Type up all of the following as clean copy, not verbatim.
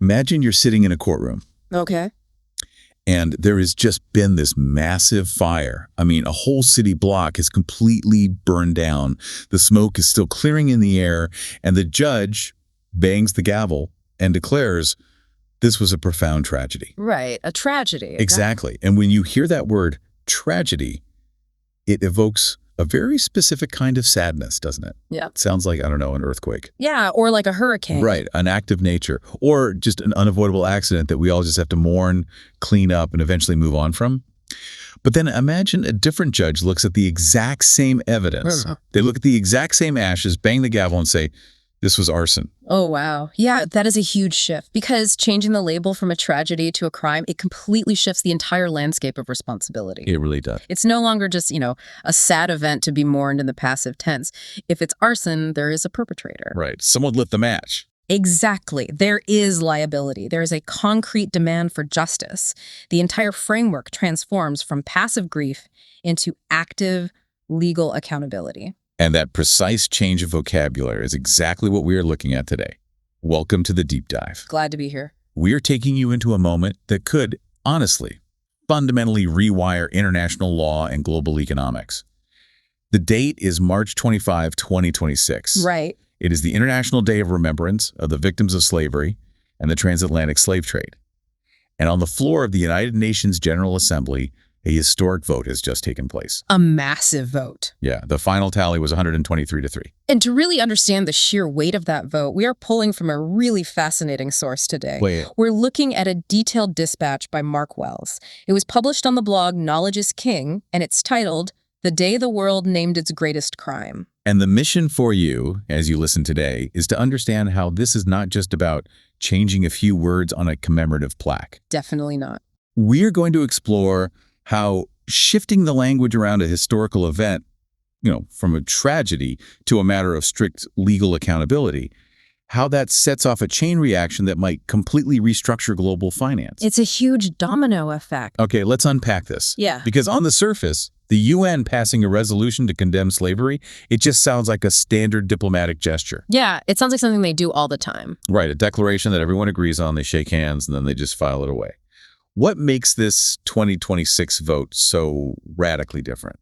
Imagine you're sitting in a courtroom. Okay. And there has just been this massive fire. I mean, a whole city block has completely burned down. The smoke is still clearing in the air, and the judge bangs the gavel and declares this was a profound tragedy. Right, a tragedy. Exactly. And when you hear that word tragedy, it evokes a very specific kind of sadness, doesn't it? Yeah. It sounds like, I don't know, an earthquake. Yeah, or like a hurricane. Right, an act of nature, or just an unavoidable accident that we all just have to mourn, clean up, and eventually move on from. But then imagine a different judge looks at the exact same evidence. They look at the exact same ashes, bang the gavel, and say, this was arson. Oh, wow. Yeah, that is a huge shift because changing the label from a tragedy to a crime, it completely shifts the entire landscape of responsibility. It really does. It's no longer just, a sad event to be mourned in the passive tense. If it's arson, there is a perpetrator. Right. Someone lit the match. Exactly. There is liability. There is a concrete demand for justice. The entire framework transforms from passive grief into active legal accountability. And that precise change of vocabulary is exactly what we are looking at today. Welcome to the deep dive. Glad to be here. We are taking you into a moment that could, honestly, fundamentally rewire international law and global economics. The date is March 25, 2026. Right. It is the International Day of Remembrance of the Victims of Slavery and the Transatlantic Slave Trade. And on the floor of the United Nations General Assembly, a historic vote has just taken place. A massive vote. Yeah, the final tally was 123-3. And to really understand the sheer weight of that vote, we are pulling from a really fascinating source today. Wait. We're looking at a detailed dispatch by Mark Wells. It was published on the blog Knowledge is King, and it's titled, The Day the World Named Its Greatest Crime. And the mission for you, as you listen today, is to understand how this is not just about changing a few words on a commemorative plaque. Definitely not. We're going to explore how shifting the language around a historical event, from a tragedy to a matter of strict legal accountability, how that sets off a chain reaction that might completely restructure global finance. It's a huge domino effect. Okay, let's unpack this. Yeah. Because on the surface, the UN passing a resolution to condemn slavery, it just sounds like a standard diplomatic gesture. Yeah, it sounds like something they do all the time. Right, a declaration that everyone agrees on, they shake hands, and then they just file it away. What makes this 2026 vote so radically different?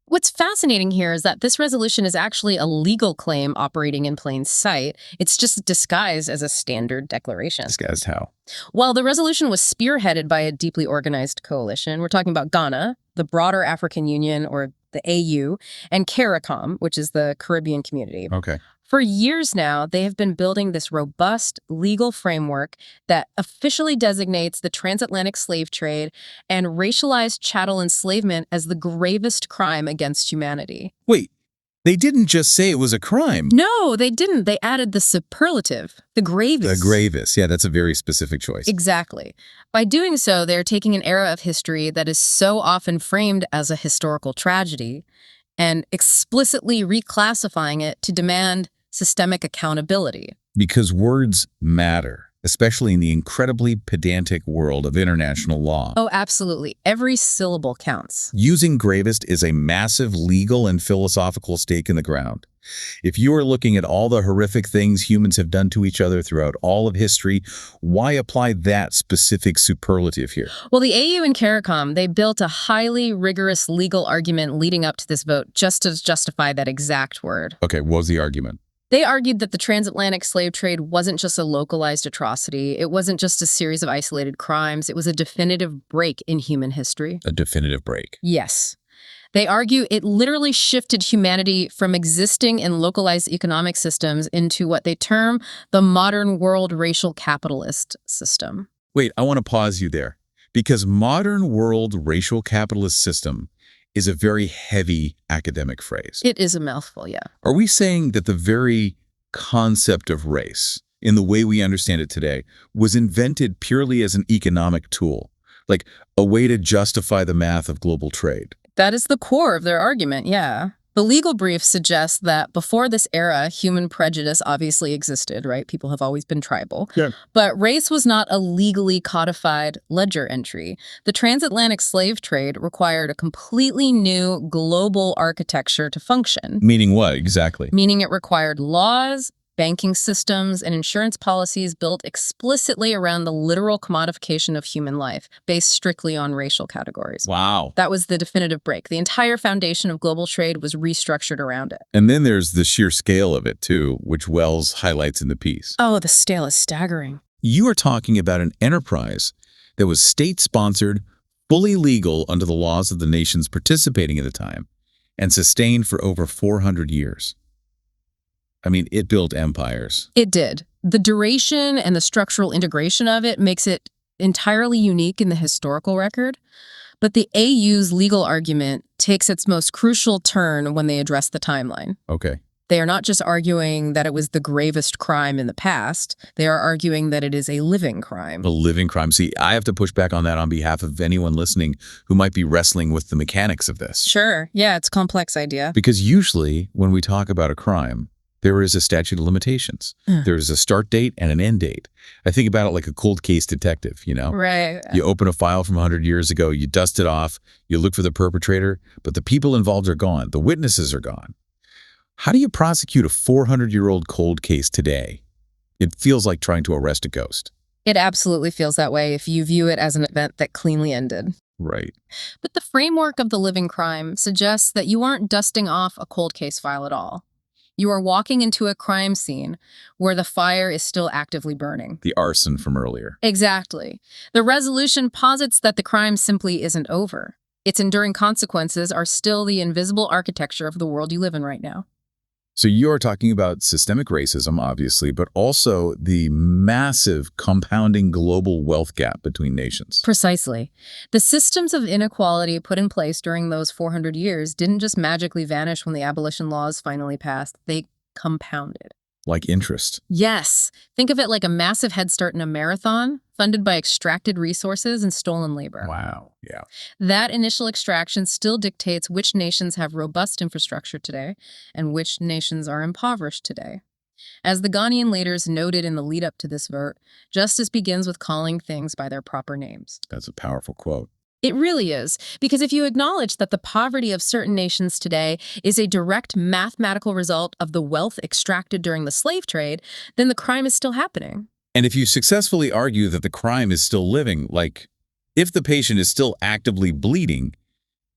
What's fascinating here is that this resolution is actually a legal claim operating in plain sight. It's just disguised as a standard declaration. Disguised how? Well, the resolution was spearheaded by a deeply organized coalition. We're talking about Ghana, the broader African Union, or the AU, and CARICOM, which is the Caribbean community. Okay. For years now, they have been building this robust legal framework that officially designates the transatlantic slave trade and racialized chattel enslavement as the gravest crime against humanity. Wait, they didn't just say it was a crime. No, they didn't. They added the superlative, the gravest. The gravest. Yeah, that's a very specific choice. Exactly. By doing so, they're taking an era of history that is so often framed as a historical tragedy and explicitly reclassifying it to demand systemic accountability. Because words matter, especially in the incredibly pedantic world of international law. Oh, absolutely. Every syllable counts. Using gravest is a massive legal and philosophical stake in the ground. If you are looking at all the horrific things humans have done to each other throughout all of history, why apply that specific superlative here? Well, the AU and CARICOM, they built a highly rigorous legal argument leading up to this vote just to justify that exact word. Okay, what was the argument? They argued that the transatlantic slave trade wasn't just a localized atrocity. It wasn't just a series of isolated crimes. It was a definitive break in human history. A definitive break. Yes. They argue it literally shifted humanity from existing in localized economic systems into what they term the modern world racial capitalist system. Wait, I want to pause you there. Because modern world racial capitalist system is a very heavy academic phrase. It is a mouthful, yeah. Are we saying that the very concept of race, in the way we understand it today, was invented purely as an economic tool, like a way to justify the math of global trade? That is the core of their argument, yeah. The legal brief suggests that before this era, human prejudice obviously existed, right? People have always been tribal. Yeah. But race was not a legally codified ledger entry. The transatlantic slave trade required a completely new global architecture to function. Meaning what, exactly? Meaning it required laws, banking systems, and insurance policies built explicitly around the literal commodification of human life, based strictly on racial categories. Wow. That was the definitive break. The entire foundation of global trade was restructured around it. And then there's the sheer scale of it, too, which Wells highlights in the piece. Oh, the scale is staggering. You are talking about an enterprise that was state-sponsored, fully legal under the laws of the nations participating at the time, and sustained for over 400 years. I mean, it built empires. It did. The duration and the structural integration of it makes it entirely unique in the historical record. But the AU's legal argument takes its most crucial turn when they address the timeline. Okay. They are not just arguing that it was the gravest crime in the past. They are arguing that it is a living crime. A living crime. See, I have to push back on that on behalf of anyone listening who might be wrestling with the mechanics of this. Sure. Yeah, it's a complex idea. Because usually when we talk about a crime, there is a statute of limitations. There's a start date and an end date. I think about it like a cold case detective, you know? Right. You open a file from 100 years ago, you dust it off, you look for the perpetrator, but the people involved are gone. The witnesses are gone. How do you prosecute a 400-year-old cold case today? It feels like trying to arrest a ghost. It absolutely feels that way if you view it as an event that cleanly ended. Right. But the framework of the living crime suggests that you aren't dusting off a cold case file at all. You are walking into a crime scene where the fire is still actively burning. The arson from earlier. Exactly. The resolution posits that the crime simply isn't over. Its enduring consequences are still the invisible architecture of the world you live in right now. So you're talking about systemic racism, obviously, but also the massive compounding global wealth gap between nations. Precisely. The systems of inequality put in place during those 400 years didn't just magically vanish when the abolition laws finally passed. They compounded. Like interest. Yes. Think of it like a massive head start in a marathon, funded by extracted resources and stolen labor. Wow. Yeah. That initial extraction still dictates which nations have robust infrastructure today and which nations are impoverished today. As the Ghanaian leaders noted in the lead-up to this vote, justice begins with calling things by their proper names. That's a powerful quote. It really is, because if you acknowledge that the poverty of certain nations today is a direct mathematical result of the wealth extracted during the slave trade, then the crime is still happening. And if you successfully argue that the crime is still living, like if the patient is still actively bleeding,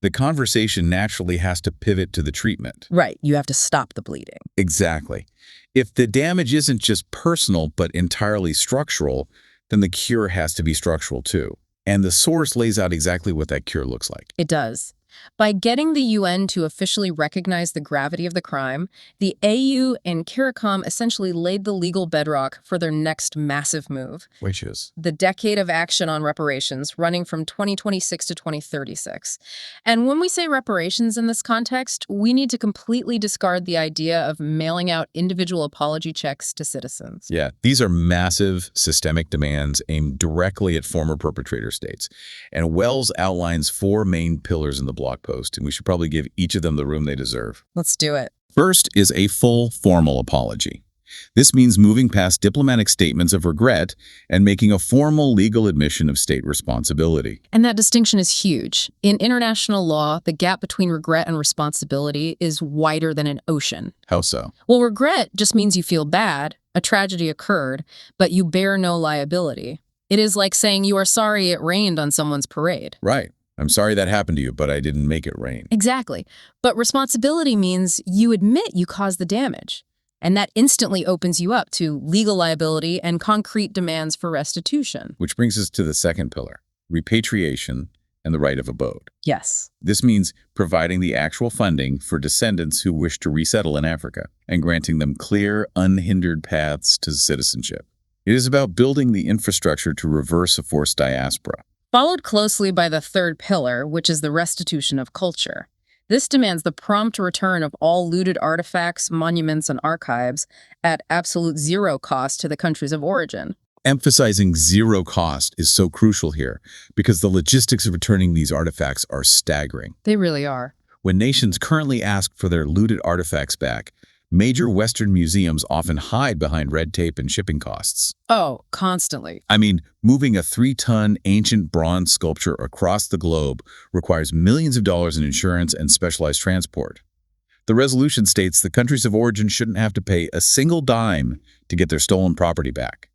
the conversation naturally has to pivot to the treatment. Right, you have to stop the bleeding. Exactly. If the damage isn't just personal but entirely structural, then the cure has to be structural too. And the source lays out exactly what that cure looks like. It does. By getting the UN to officially recognize the gravity of the crime, the AU and CARICOM essentially laid the legal bedrock for their next massive move. Which is? The decade of action on reparations, running from 2026 to 2036. And when we say reparations in this context, we need to completely discard the idea of mailing out individual apology checks to citizens. Yeah, these are massive systemic demands aimed directly at former perpetrator states. And Wells outlines 4 main pillars in the blog post, and we should probably give each of them the room they deserve. Let's do it. First is a full formal apology. This means moving past diplomatic statements of regret and making a formal legal admission of state responsibility. And that distinction is huge. In international law, the gap between regret and responsibility is wider than an ocean. How so? Well, regret just means you feel bad, a tragedy occurred, but you bear no liability. It is like saying you are sorry it rained on someone's parade. Right. I'm sorry that happened to you, but I didn't make it rain. Exactly. But responsibility means you admit you caused the damage. And that instantly opens you up to legal liability and concrete demands for restitution. Which brings us to the second pillar, repatriation and the right of abode. Yes. This means providing the actual funding for descendants who wish to resettle in Africa and granting them clear, unhindered paths to citizenship. It is about building the infrastructure to reverse a forced diaspora. Followed closely by the third pillar, which is the restitution of culture. This demands the prompt return of all looted artifacts, monuments, and archives at absolute zero cost to the countries of origin. Emphasizing zero cost is so crucial here because the logistics of returning these artifacts are staggering. They really are. When nations currently ask for their looted artifacts back, major Western museums often hide behind red tape and shipping costs. Oh, constantly. I mean, moving a 3-ton ancient bronze sculpture across the globe requires millions of dollars in insurance and specialized transport. The resolution states the countries of origin shouldn't have to pay a single dime to get their stolen property back.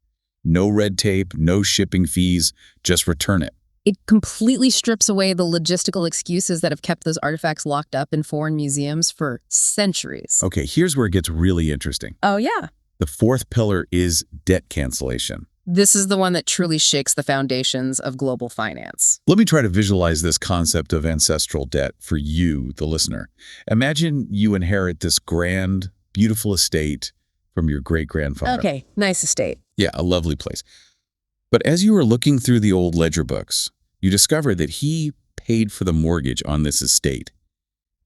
No red tape, no shipping fees, just return it. It completely strips away the logistical excuses that have kept those artifacts locked up in foreign museums for centuries. Okay, here's where it gets really interesting. Oh, yeah. The fourth pillar is debt cancellation. This is the one that truly shakes the foundations of global finance. Let me try to visualize this concept of ancestral debt for you, the listener. Imagine you inherit this grand, beautiful estate from your great-grandfather. Okay, nice estate. Yeah, a lovely place. But as you were looking through the old ledger books, you discovered that he paid for the mortgage on this estate.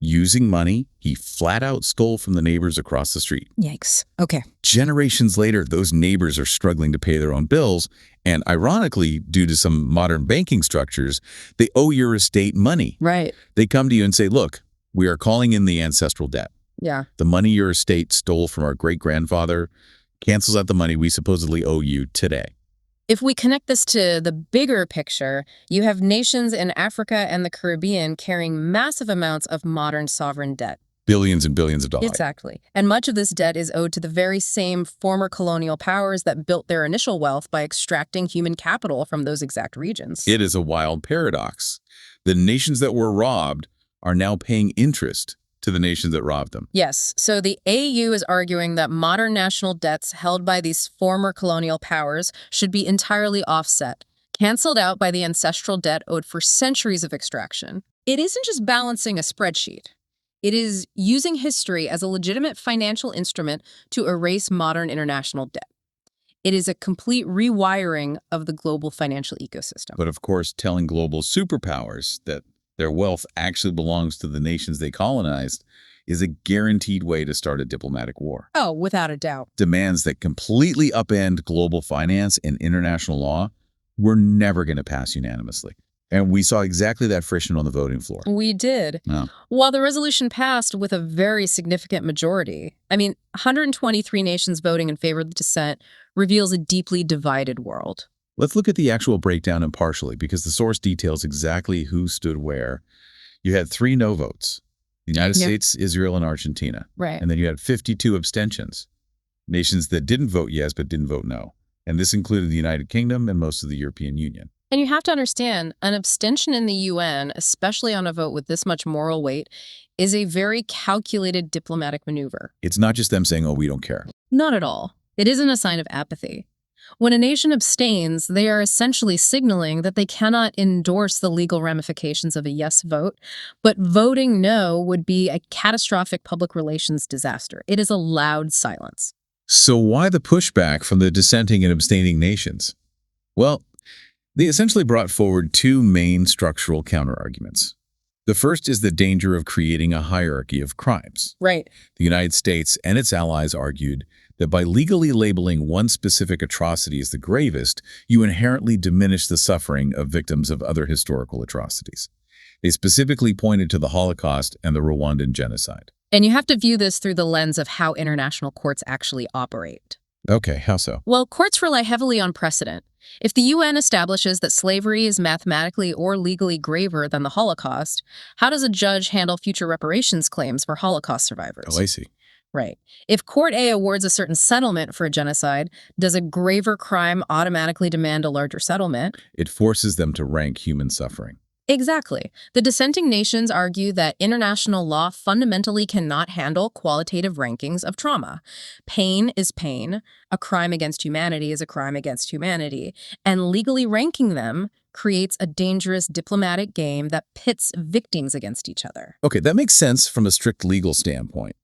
Using money he flat out stole from the neighbors across the street. Yikes. Okay. Generations later, those neighbors are struggling to pay their own bills, and ironically, due to some modern banking structures, they owe your estate money. Right. They come to you and say, look, we are calling in the ancestral debt. Yeah. The money your estate stole from our great-grandfather cancels out the money we supposedly owe you today. If we connect this to the bigger picture, you have nations in Africa and the Caribbean carrying massive amounts of modern sovereign debt. Billions and billions of dollars. Exactly. And much of this debt is owed to the very same former colonial powers that built their initial wealth by extracting human capital from those exact regions. It is a wild paradox. The nations that were robbed are now paying interest to the nations that robbed them. Yes. So the AU is arguing that modern national debts held by these former colonial powers should be entirely offset, canceled out by the ancestral debt owed for centuries of extraction. It isn't just balancing a spreadsheet. It is using history as a legitimate financial instrument to erase modern international debt. It is a complete rewiring of the global financial ecosystem. But of course, telling global superpowers that their wealth actually belongs to the nations they colonized is a guaranteed way to start a diplomatic war. Oh, without a doubt. Demands that completely upend global finance and international law were never going to pass unanimously. And we saw exactly that friction on the voting floor. We did. Yeah. While the resolution passed with a very significant majority, 123 nations voting in favor of the dissent reveals a deeply divided world. Let's look at the actual breakdown impartially, because the source details exactly who stood where. You had 3 no votes: the United States, Israel, and Argentina. Right. And then you had 52 abstentions, nations that didn't vote yes but didn't vote no. And this included the United Kingdom and most of the European Union. And you have to understand, an abstention in the UN, especially on a vote with this much moral weight, is a very calculated diplomatic maneuver. It's not just them saying, oh, we don't care. Not at all. It isn't a sign of apathy. When a nation abstains, they are essentially signaling that they cannot endorse the legal ramifications of a yes vote, but voting no would be a catastrophic public relations disaster. It is a loud silence. So why the pushback from the dissenting and abstaining nations? Well, they essentially brought forward 2 main structural counterarguments. The first is the danger of creating a hierarchy of crimes. Right. The United States and its allies argued that by legally labeling one specific atrocity as the gravest, you inherently diminish the suffering of victims of other historical atrocities. They specifically pointed to the Holocaust and the Rwandan genocide. And you have to view this through the lens of how international courts actually operate. Okay, how so? Well, courts rely heavily on precedent. If the UN establishes that slavery is mathematically or legally graver than the Holocaust, how does a judge handle future reparations claims for Holocaust survivors? Oh, I see. Right. If Court A awards a certain settlement for a genocide, does a graver crime automatically demand a larger settlement? It forces them to rank human suffering. Exactly. The dissenting nations argue that international law fundamentally cannot handle qualitative rankings of trauma. Pain is pain. A crime against humanity is a crime against humanity. And legally ranking them creates a dangerous diplomatic game that pits victims against each other. Okay, that makes sense from a strict legal standpoint.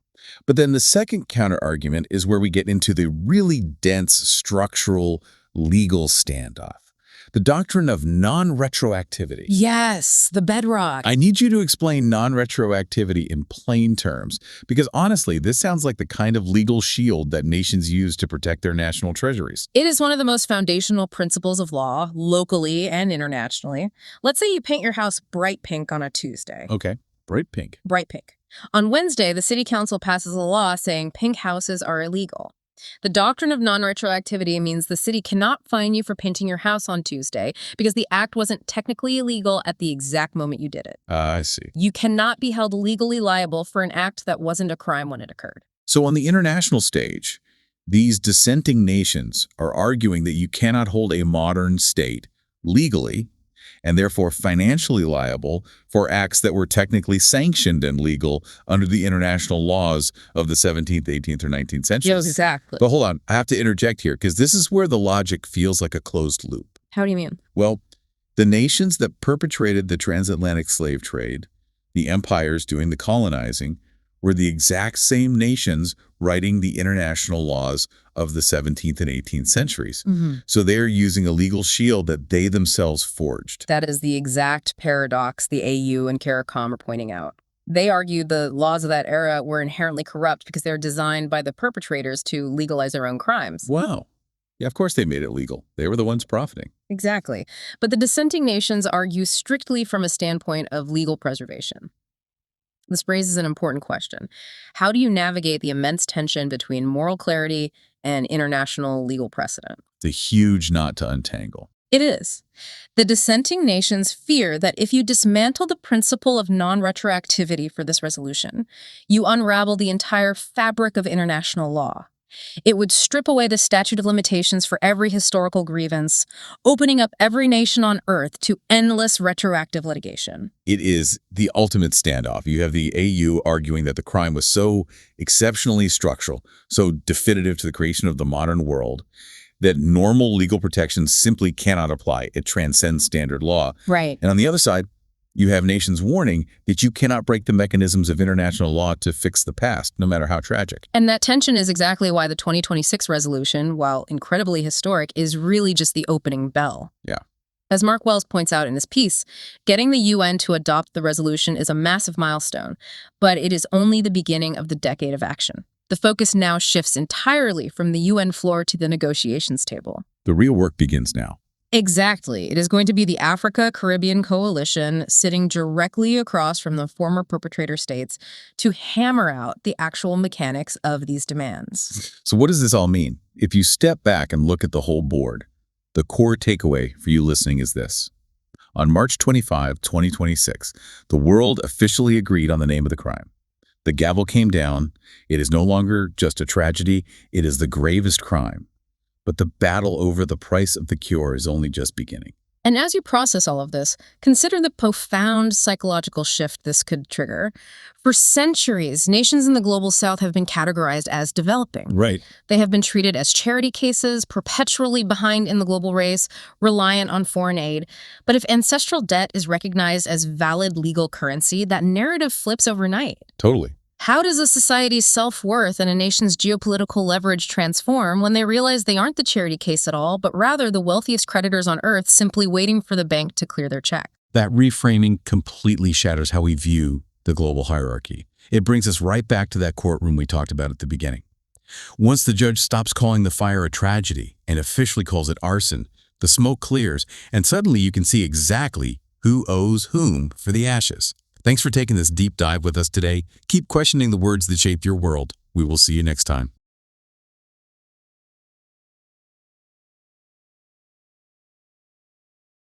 But then the second counterargument is where we get into the really dense structural legal standoff. The doctrine of non-retroactivity. Yes, the bedrock. I need you to explain non-retroactivity in plain terms, because honestly, this sounds like the kind of legal shield that nations use to protect their national treasuries. It is one of the most foundational principles of law, locally and internationally. Let's say you paint your house bright pink on a Tuesday. Okay, bright pink. Bright pink. On Wednesday, the city council passes a law saying pink houses are illegal. The doctrine of non-retroactivity means the city cannot fine you for painting your house on Tuesday because the act wasn't technically illegal at the exact moment you did it. I see. You cannot be held legally liable for an act that wasn't a crime when it occurred. So on the international stage, these dissenting nations are arguing that you cannot hold a modern state legally and therefore financially liable for acts that were technically sanctioned and legal under the international laws of the 17th, 18th, or 19th centuries. Yeah, exactly. But hold on, I have to interject here because this is where the logic feels like a closed loop. How do you mean? Well, the nations that perpetrated the transatlantic slave trade, the empires doing the colonizing, were the exact same nations writing the international laws of the 17th and 18th centuries. So they're using a legal shield that they themselves forged. That is the exact paradox the AU and CARICOM are pointing out. They argue the laws of that era were inherently corrupt because they're designed by the perpetrators to legalize their own crimes. Wow. Yeah, of course they made it legal. They were the ones profiting. Exactly. But the dissenting nations argue strictly from a standpoint of legal preservation. This raises an important question. How do you navigate the immense tension between moral clarity and international legal precedent? It's a huge knot to untangle. It is. The dissenting nations fear that if you dismantle the principle of non-retroactivity for this resolution, you unravel the entire fabric of international law. It would strip away the statute of limitations for every historical grievance, opening up every nation on Earth to endless retroactive litigation. It is the ultimate standoff. You have the AU arguing that the crime was so exceptionally structural, so definitive to the creation of the modern world, that normal legal protections simply cannot apply. It transcends standard law. Right. And on the other side, you have nations warning that you cannot break the mechanisms of international law to fix the past, no matter how tragic. And that tension is exactly why the 2026 resolution, while incredibly historic, is really just the opening bell. Yeah. As Mark Wells points out in his piece, getting the UN to adopt the resolution is a massive milestone, but it is only the beginning of the decade of action. The focus now shifts entirely from the UN floor to the negotiations table. The real work begins now. Exactly. It is going to be the Africa-Caribbean Coalition sitting directly across from the former perpetrator states to hammer out the actual mechanics of these demands. So what does this all mean? If you step back and look at the whole board, the core takeaway for you listening is this. On March 25, 2026, the world officially agreed on the name of the crime. The gavel came down. It is no longer just a tragedy. It is the gravest crime. But the battle over the price of the cure is only just beginning. And as you process all of this, consider the profound psychological shift this could trigger. For centuries, nations in the global south have been categorized as developing. Right. They have been treated as charity cases, perpetually behind in the global race, reliant on foreign aid. But if ancestral debt is recognized as valid legal currency, that narrative flips overnight. Totally. How does a society's self-worth and a nation's geopolitical leverage transform when they realize they aren't the charity case at all, but rather the wealthiest creditors on Earth simply waiting for the bank to clear their check? That reframing completely shatters how we view the global hierarchy. It brings us right back to that courtroom we talked about at the beginning. Once the judge stops calling the fire a tragedy and officially calls it arson, the smoke clears, and suddenly you can see exactly who owes whom for the ashes. Thanks for taking this deep dive with us today. Keep questioning the words that shape your world. We will see you next time.